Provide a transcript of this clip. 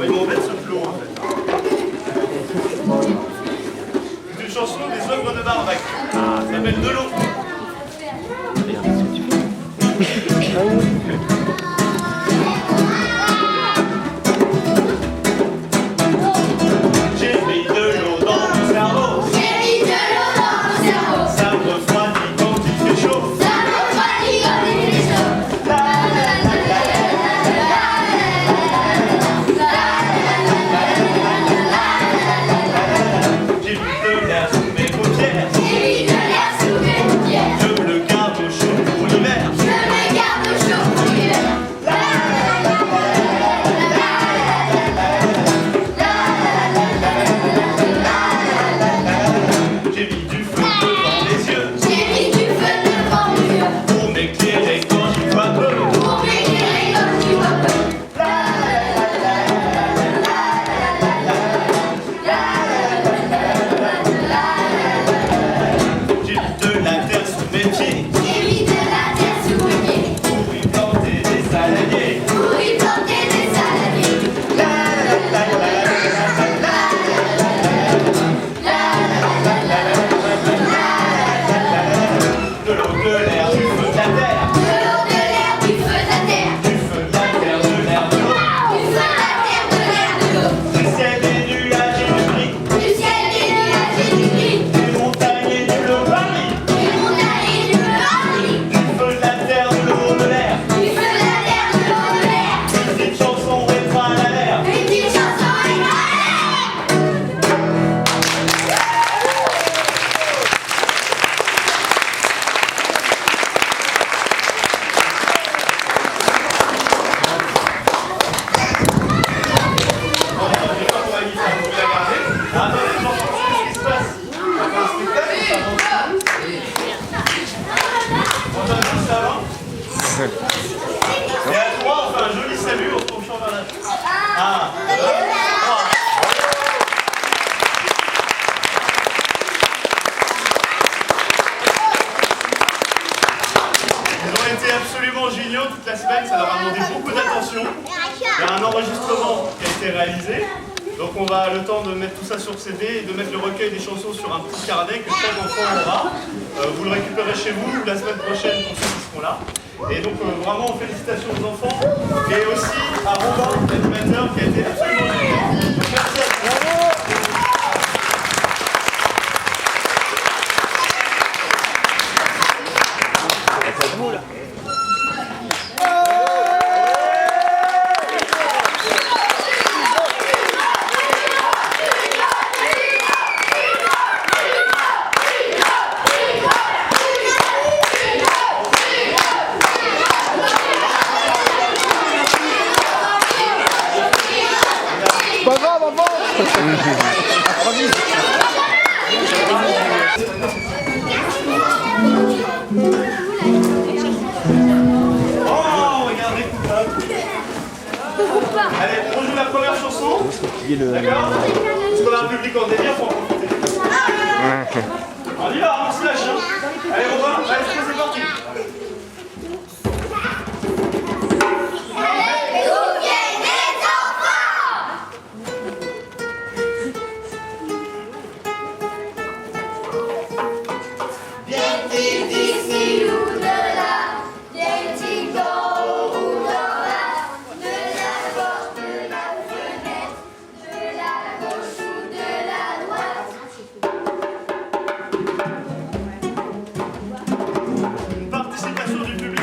Ils vont mettre ce flot en fait. C'est une chanson des œuvres de Barbac. Ça s'appelle De l'eau. J'ai mis de l'eau dans mon cerveau. J'ai mis de l'eau dans mon cerveau. Ça me refroidit quand il fait chaud. Ça me refroidit quand il fait chaud. J'ai mis de l'air sous mes paupières. J'ai mis de l'air sous mes paupières. la semaine, ça leur a demandé beaucoup d'attention. Il y a un enregistrement qui a été réalisé. Donc on va le temps de mettre tout ça sur CD et de mettre le recueil des chansons sur un petit carnet que chaque enfant aura. Vous le récupérez chez vous la semaine prochaine pour ceux qui seront là. Et donc vraiment félicitations aux enfants et aussi à Robin, l'animateur, qui a été absolument génial. Donc, merci à vous. Pas grave, avant. Oh, regardez. Allez, on joue la première chanson. D'accord? Parce qu'on a un public en délire, faut en profiter. On y va, on se lâche. Allez, Robin, allez, c'est parti. Participation du public.